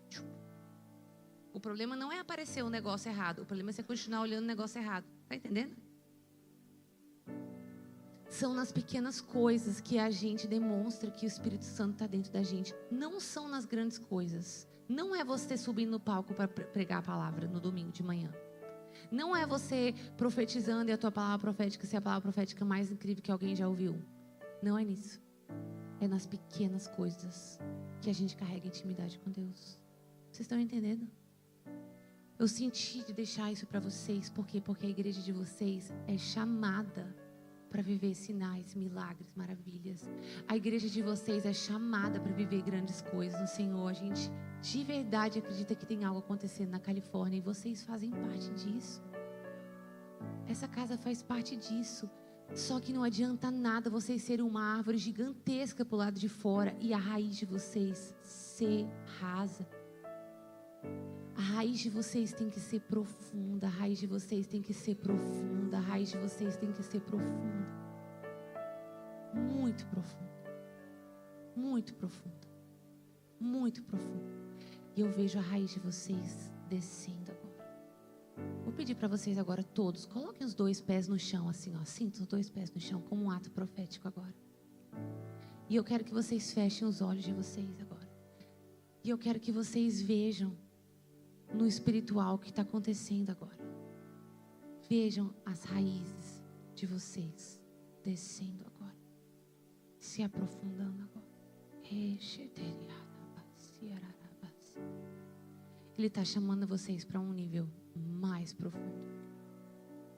O problema não é aparecer um negócio errado, o problema é você continuar olhando o negócio errado. Está entendendo? São nas pequenas coisas que a gente demonstra que o Espírito Santo está dentro da gente. Não são nas grandes coisas. Não é você subir no palco para pregar a palavra no domingo de manhã. Não é você profetizando e a tua palavra profética ser a palavra profética mais incrível que alguém já ouviu. Não é nisso. É nas pequenas coisas que a gente carrega intimidade com Deus. Vocês estão entendendo? Eu senti de deixar isso para vocês. Por quê? Porque a igreja de vocês é chamada para viver sinais, milagres, maravilhas. A igreja de vocês é chamada para viver grandes coisas no Senhor. A gente de verdade acredita que tem algo acontecendo na Califórnia e vocês fazem parte disso. Essa casa faz parte disso. Só que não adianta nada vocês serem uma árvore gigantesca pro lado de fora e a raiz de vocês ser rasa. A raiz de vocês tem que ser profunda. A raiz de vocês tem que ser profunda. A raiz de vocês tem que ser profunda. Muito profunda. Muito profunda. Muito profunda. E eu vejo a raiz de vocês descendo agora. Vou pedir para vocês agora todos, coloquem os 2 pés no chão assim, ó. Sintam os 2 pés no chão como um ato profético agora. E eu quero que vocês fechem os olhos de vocês agora. E eu quero que vocês vejam no espiritual o que está acontecendo agora. Vejam as raízes de vocês descendo agora, se aprofundando agora. Ele está chamando vocês para um nível mais profundo.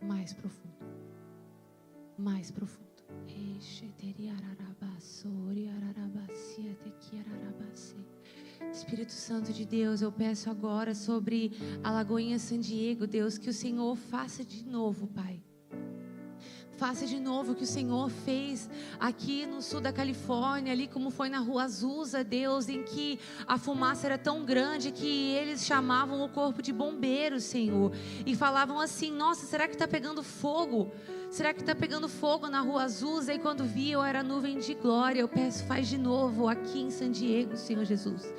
Mais profundo. Mais profundo. Espírito Santo de Deus, eu peço agora sobre a Lagoinha San Diego, Deus, que o Senhor faça de novo, Pai. Faça de novo o que o Senhor fez aqui no sul da Califórnia, ali como foi na Rua Azusa, Deus, em que a fumaça era tão grande que eles chamavam o corpo de bombeiros, Senhor, e falavam assim: nossa, será que está pegando fogo? Será que está pegando fogo na Rua Azusa? E quando viam era nuvem de glória. Eu peço, faz de novo aqui em San Diego, Senhor Jesus.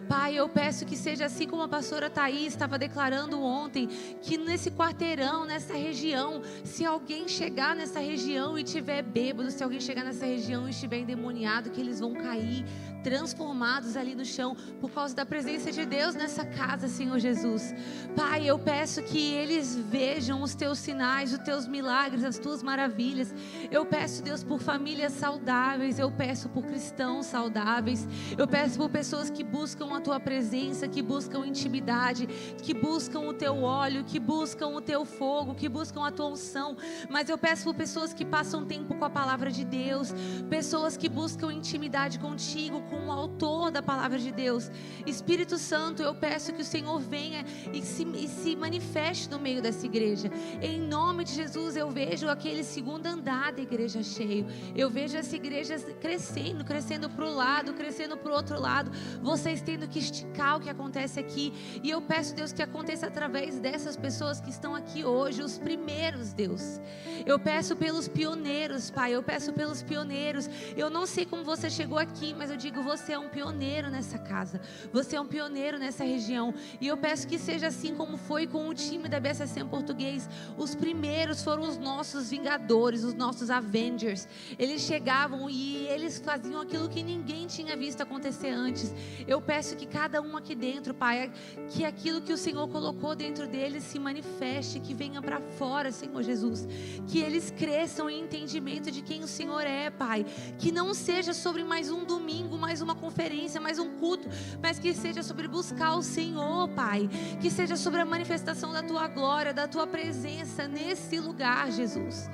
Pai, eu peço que seja assim como a pastora Thaís estava declarando ontem, que nesse quarteirão, nessa região, se alguém chegar nessa região e estiver bêbado, se alguém chegar nessa região e estiver endemoniado, que eles vão cair transformados ali no chão, por causa da presença de Deus nessa casa, Senhor Jesus. Pai, eu peço que eles vejam os teus sinais, os teus milagres, as tuas maravilhas. Eu peço, Deus, por famílias saudáveis, eu peço por cristãos saudáveis, eu peço por pessoas que buscam a tua presença, que buscam intimidade, que buscam o teu óleo, que buscam o teu fogo, que buscam a tua unção. Mas eu peço por pessoas que passam tempo com a palavra de Deus, pessoas que buscam intimidade contigo, com o autor da palavra de Deus. Espírito Santo, eu peço que o Senhor venha e se manifeste no meio dessa igreja. Em nome de Jesus, eu vejo aquele segundo andar da igreja cheio. Eu vejo essa igreja crescendo para o lado, crescendo para o outro lado. Vocês tendo que esticar o que acontece aqui. E eu peço, Deus, que aconteça através dessas pessoas que estão aqui hoje, os primeiros, Deus. Eu peço pelos pioneiros, Pai. Eu peço pelos pioneiros. Eu não sei como você chegou aqui, mas eu digo, você é um pioneiro nessa casa. Você é um pioneiro nessa região. E eu peço que seja assim como foi com o time da BSC em português. Os primeiros foram os nossos vingadores, os nossos Avengers. Eles chegavam e eles faziam aquilo que ninguém tinha visto acontecer antes. Eu peço que cada um aqui dentro, Pai, que aquilo que o Senhor colocou dentro deles se manifeste, que venha para fora, Senhor Jesus. Que eles cresçam em entendimento de quem o Senhor é, Pai. Que não seja sobre mais um domingo, mais uma conferência, mais um culto, mas que seja sobre buscar o Senhor, Pai. Que seja sobre a manifestação da Tua glória, da Tua presença nesse lugar, Jesus.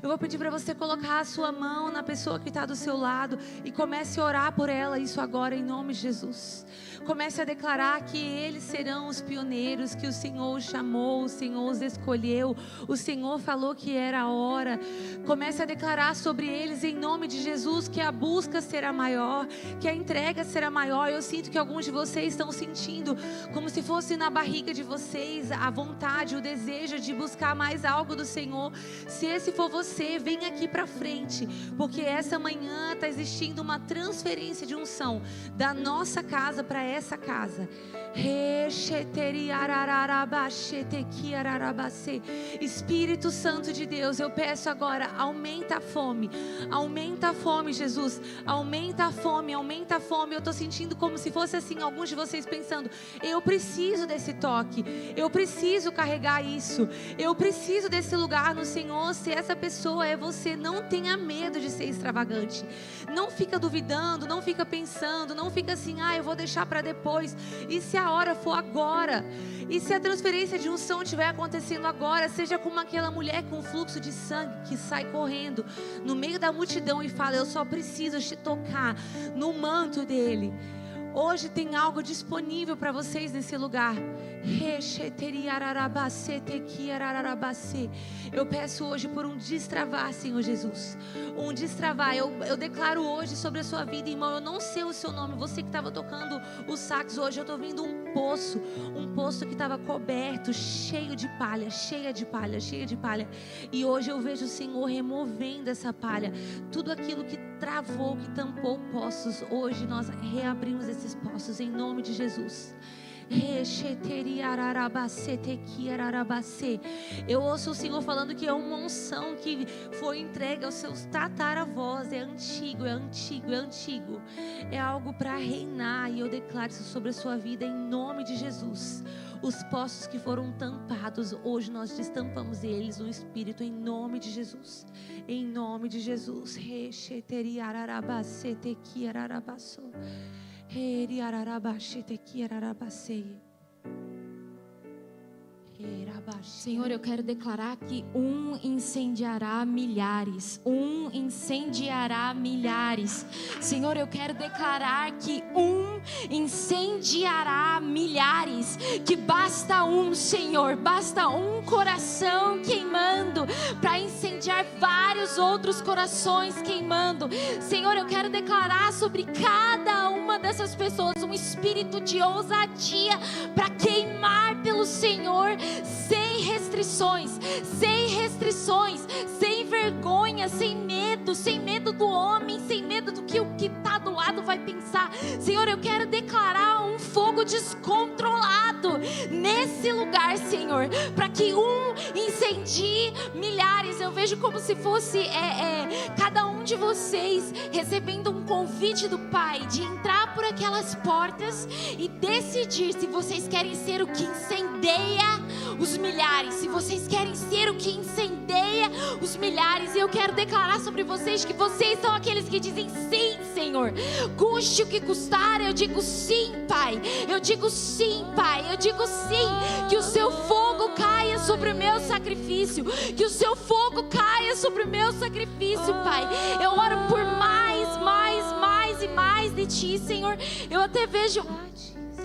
Eu vou pedir para você colocar a sua mão na pessoa que está do seu lado e comece a orar por ela, isso agora em nome de Jesus. Comece a declarar que eles serão os pioneiros, que o Senhor os chamou, o Senhor os escolheu, o Senhor falou que era a hora. Comece a declarar sobre eles em nome de Jesus que a busca será maior, que a entrega será maior. Eu sinto que alguns de vocês estão sentindo como se fosse na barriga de vocês a vontade, o desejo de buscar mais algo do Senhor. Se esse for você, vem aqui para frente, porque essa manhã está existindo uma transferência de unção da nossa casa para essa casa. Espírito Santo de Deus, eu peço agora, aumenta a fome, Jesus, aumenta a fome. Eu estou sentindo como se fosse assim, alguns de vocês pensando, eu preciso desse toque, eu preciso carregar isso, eu preciso desse lugar no Senhor. Se essa pessoa é você, não tenha medo de ser extravagante, não fica duvidando, não fica pensando, não fica assim, eu vou deixar para depois. E se a hora for agora, e se a transferência de unção estiver acontecendo agora, seja como aquela mulher com fluxo de sangue que sai correndo no meio da multidão e fala, eu só preciso te tocar no manto dele. Hoje tem algo disponível para vocês nesse lugar. Eu peço hoje por um destravar, Senhor Jesus. Um destravar. Eu declaro hoje sobre a sua vida, irmão. Eu não sei o seu nome. Você que estava tocando o sax hoje, eu estou vendo um poço que estava coberto, cheio de palha. E hoje eu vejo o Senhor removendo essa palha. Tudo aquilo que travou, que tampou poços, hoje nós reabrimos esses poços em nome de Jesus. Eu ouço o Senhor falando que é uma unção que foi entregue aos seus tataravós. É antigo. É algo para reinar. E eu declaro isso sobre a sua vida em nome de Jesus. Os poços que foram tampados, hoje nós destampamos eles no Espírito, em nome de Jesus. Em nome de Jesus. Senhor, eu quero declarar que um incendiará milhares. Um incendiará milhares. Senhor, eu quero declarar que um incendiará milhares. Que basta um, Senhor, basta um coração queimando para incendiar vários outros corações queimando. Senhor, eu quero declarar sobre cada uma dessas pessoas um espírito de ousadia para queimar pelo Senhor, sem restrições, sem vergonha, sem medo do homem, sem medo do que o que está do lado vai pensar. Senhor, eu quero declarar um fogo descontrolado nesse lugar, Senhor, para que um incendie milhares. Eu vejo como se fosse cada um de vocês recebendo um convite do Pai de entrar por aquelas portas e decidir se vocês querem ser o que incendeia os milhares, se vocês querem ser o que incendeia os milhares. E eu quero declarar sobre vocês que vocês são aqueles que dizem sim, Senhor, custe o que custar. Eu digo sim, Pai, eu digo sim, Pai, eu digo sim, que o seu fogo caia sobre o meu sacrifício, que o seu fogo caia sobre o meu sacrifício, Pai. Eu oro por mais e mais de Ti, Senhor.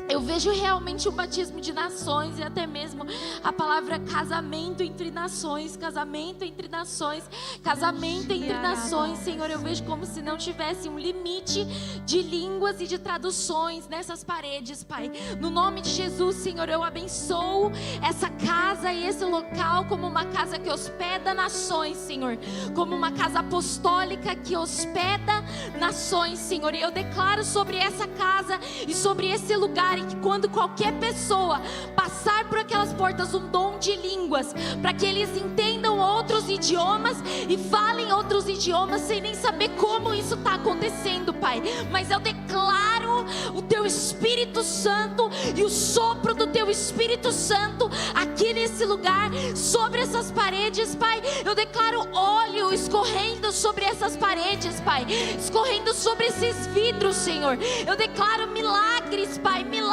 Eu vejo realmente o batismo de nações e até mesmo a palavra casamento entre nações, casamento entre nações, casamento entre nações, Senhor. Eu vejo como se não tivesse um limite de línguas e de traduções nessas paredes, Pai. No nome de Jesus, Senhor, eu abençoo essa casa e esse local como uma casa que hospeda nações, Senhor, como uma casa apostólica que hospeda nações, Senhor. E eu declaro sobre essa casa e sobre esse lugar, e que quando qualquer pessoa passar por aquelas portas, um dom de línguas, para que eles entendam outros idiomas e falem outros idiomas sem nem saber como isso está acontecendo, Pai. Mas eu declaro o Teu Espírito Santo e o sopro do Teu Espírito Santo aqui nesse lugar, sobre essas paredes, Pai. Eu declaro óleo escorrendo sobre essas paredes, Pai, escorrendo sobre esses vidros, Senhor. Eu declaro milagres, Pai, milagres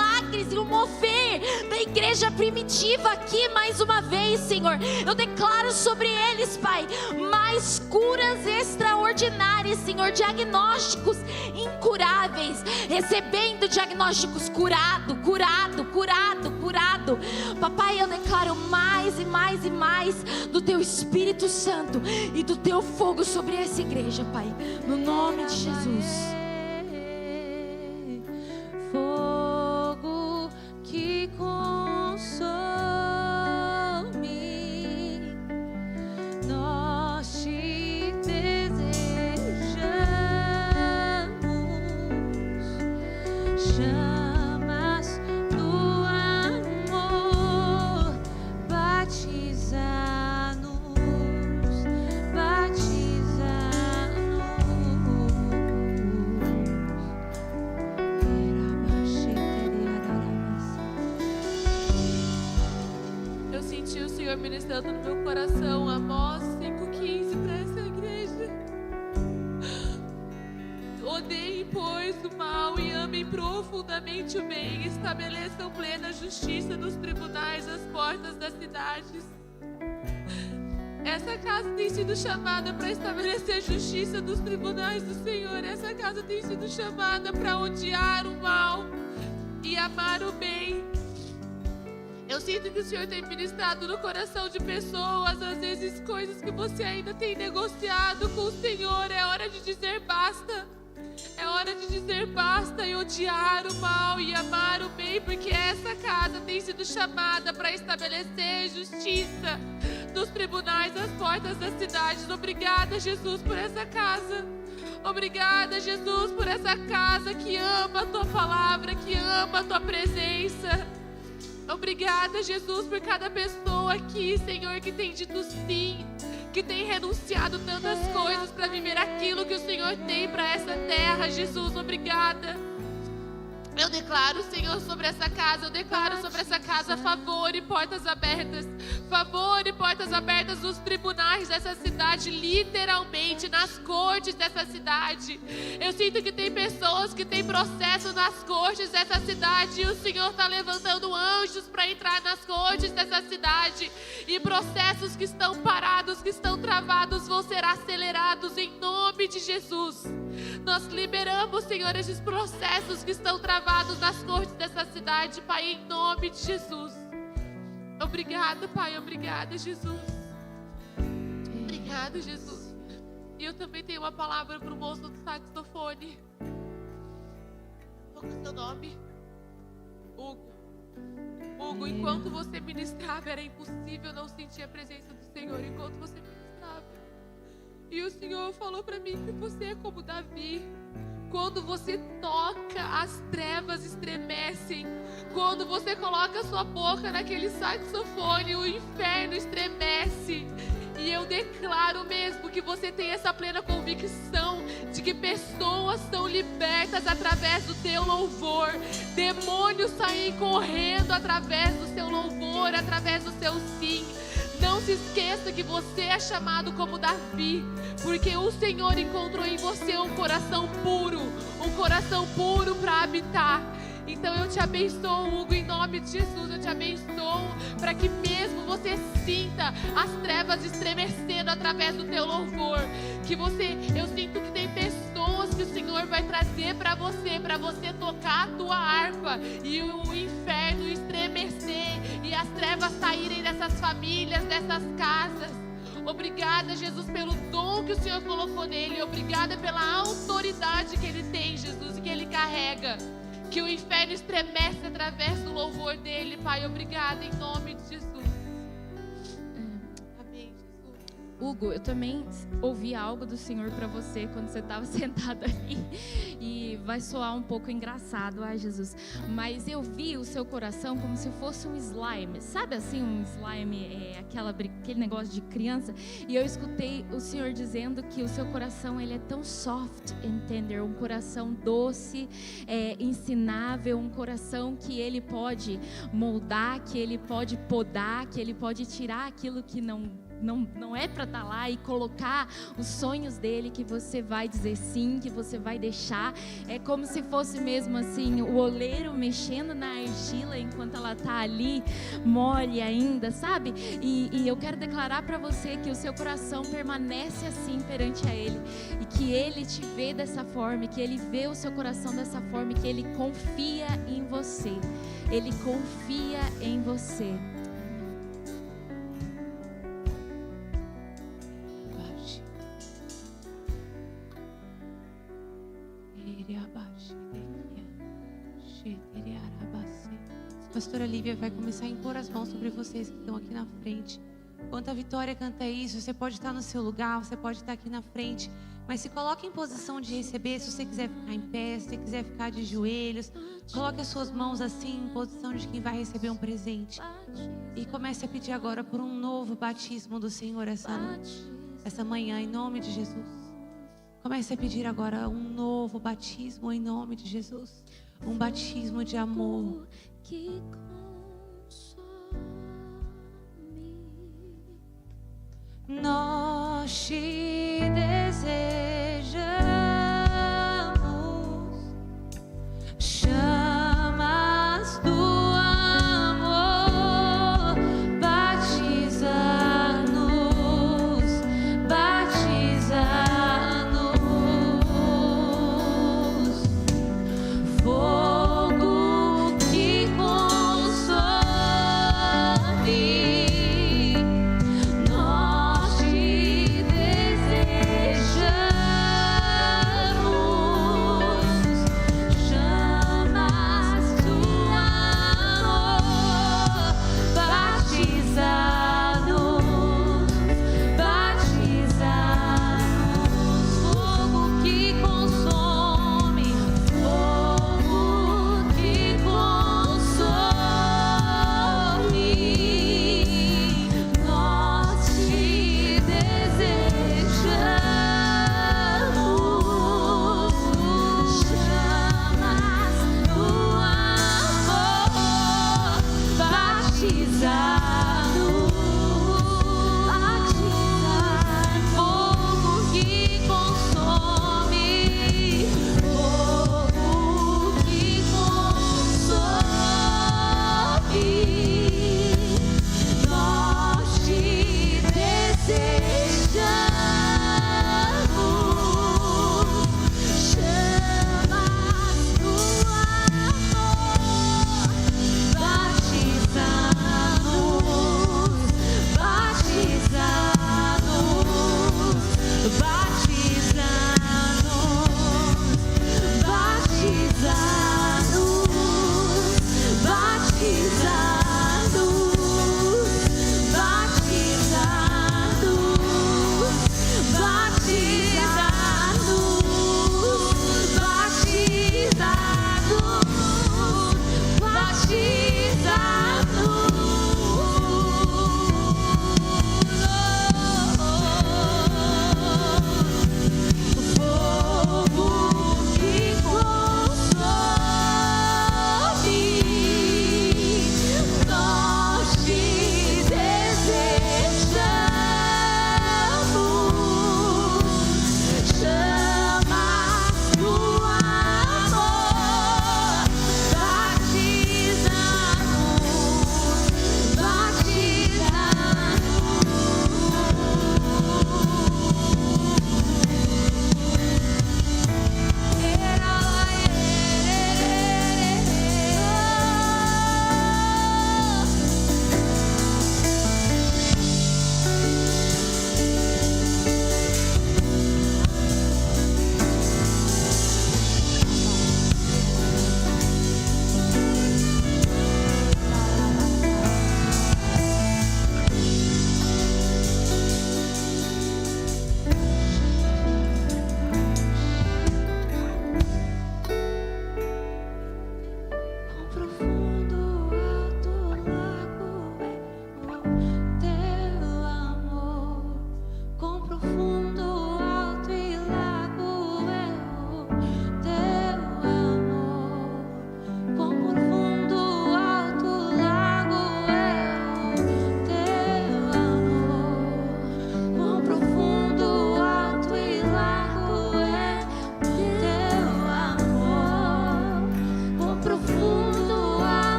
e um mover da igreja primitiva aqui mais uma vez, Senhor. Eu declaro sobre eles, Pai, mais curas extraordinárias, Senhor, diagnósticos incuráveis, recebendo diagnósticos curado. Papai, eu declaro mais e mais e mais do Teu Espírito Santo e do Teu fogo sobre essa igreja, Pai, no nome de Jesus. Fogo que consome, nós Te desejamos. Chamas do amor, batiza-nos, Eu senti o Senhor ministrando no meu coração Amós 5,15 para essa igreja. Odeiem, pois, o mal e amem profundamente o bem. Estabeleçam plena justiça nos tribunais, às portas das cidades. Essa casa tem sido chamada para estabelecer justiça nos tribunais do Senhor. Essa casa tem sido chamada para odiar o mal e amar o bem. Eu sinto que o Senhor tem ministrado no coração de pessoas, às vezes coisas que você ainda tem negociado com o Senhor. É hora de dizer basta. É hora de dizer basta e odiar o mal e amar o bem, porque essa casa tem sido chamada para estabelecer justiça nos tribunais, às portas das cidades. Obrigada, Jesus, por essa casa. Obrigada, Jesus, por essa casa que ama a Tua palavra, que ama a Tua presença. Obrigada, Jesus, por cada pessoa aqui, Senhor, que tem dito sim, que tem renunciado tantas coisas para viver aquilo que o Senhor tem para essa terra. Jesus, obrigada. Eu declaro, Senhor, sobre essa casa, eu declaro sobre essa casa favor e portas abertas. favor e portas abertas nos tribunais dessa cidade, literalmente, nas cortes dessa cidade. Eu sinto que tem pessoas que têm processo nas cortes dessa cidade e o Senhor está levantando anjos para entrar nas cortes dessa cidade, e processos que estão parados, que estão travados, vão ser acelerados em nome de Jesus. Nós liberamos, Senhor, esses processos que estão travados nas cortes dessa cidade, Pai, em nome de Jesus. Obrigada, Pai, obrigada, Jesus. Obrigada, Jesus. E eu também tenho uma palavra para o moço do saxofone. Qual é o seu nome? Hugo. Hugo, enquanto você ministrava, era impossível não sentir a presença do Senhor enquanto você ministrava. E o Senhor falou para mim que você é como Davi. Quando você toca, as trevas estremecem. Quando você coloca a sua boca naquele saxofone, o inferno estremece. E eu declaro mesmo que você tem essa plena convicção de que pessoas são libertas através do teu louvor. Demônios saem correndo através do seu louvor, através do seu sim. Não se esqueça que você é chamado como Davi, porque o Senhor encontrou em você um coração puro para habitar. Então eu te abençoo, Hugo, em nome de Jesus. Eu te abençoo para que mesmo você sinta as trevas estremecendo através do teu louvor. Eu sinto que tem pessoas que o Senhor vai trazer para você tocar a tua harpa e o inferno estremecer e as trevas saírem dessas famílias, dessas casas. Obrigada, Jesus, pelo dom que o Senhor colocou nele. Obrigada pela autoridade que ele tem, Jesus, e que ele carrega. Que o inferno estremece através do louvor dele, Pai. Obrigada, em nome de Jesus. Amém, Jesus. Hugo, eu também ouvi algo do Senhor para você quando você estava sentado ali. E vai soar um pouco engraçado, ai Jesus. Mas eu vi o seu coração como se fosse um slime. Sabe assim, um slime, aquele negócio de criança? E eu escutei o Senhor dizendo que o seu coração, ele é tão soft and tender, um coração doce, ensinável, um coração que ele pode moldar, que ele pode podar, que ele pode tirar aquilo que não é para estar lá e colocar os sonhos dele, que você vai dizer sim, que você vai deixar. É como se fosse mesmo assim, o oleiro mexendo na argila enquanto ela está ali, mole ainda, sabe? E eu quero declarar para você que o seu coração permanece assim perante a ele, e que ele te vê dessa forma, que ele vê o seu coração dessa forma, e que ele confia em você. Ele confia em você. Pastora Lívia vai começar a impor as mãos sobre vocês que estão aqui na frente. Enquanto a Vitória canta isso, você pode estar no seu lugar, você pode estar aqui na frente, mas se coloque em posição de receber. Se você quiser ficar em pé, se você quiser ficar de joelhos, coloque as suas mãos assim, em posição de quem vai receber um presente. E comece a pedir agora por um novo batismo do Senhor essa manhã, em nome de Jesus. Comece a pedir agora um novo batismo em nome de Jesus. Um batismo de amor. Que consome. Nós te desejamos, chamas do amor, batiza-nos, batiza-nos, fogo que consome. Nós te desejamos, chamas do amor, batiza-nos, batiza-nos, fogo que consome, fogo que consome. Nós te desejamos, chamas do amor, batiza-nos,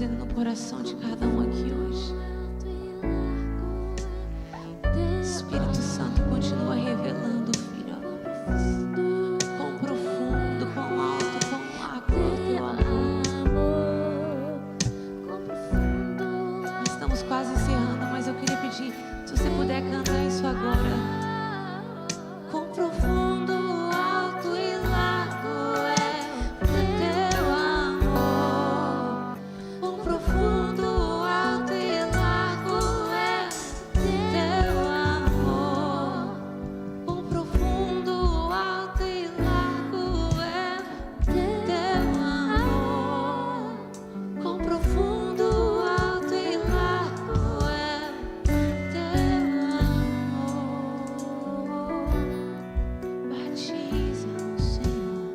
fazendo no coração de cada um aqui hoje. Espírito Santo continua revelando, filho, quão profundo, quão alto, quão largo é o teu amor. Nós estamos quase encerrando, mas eu queria pedir, se você puder cantar isso agora. Quão profundo, alto e largo é o teu amor. Quão profundo, alto e largo é o teu amor. Quão profundo, alto e largo é o teu amor. Quão profundo, alto e largo é o teu amor. Batiza no Senhor.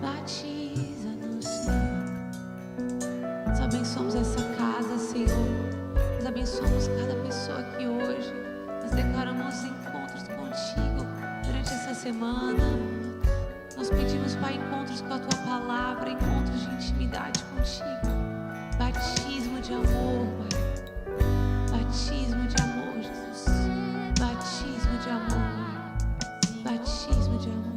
Batiza no Senhor. Nós abençoamos essa casa, Senhor. Nós abençoamos cada pessoa aqui hoje. Nós declaramos encontros contigo durante essa semana. Nós pedimos, Pai, encontros com a Tua palavra, encontros de intimidade contigo. Batismo de amor, Pai. Batismo de amor, Jesus. Batismo de amor. Batismo de amor.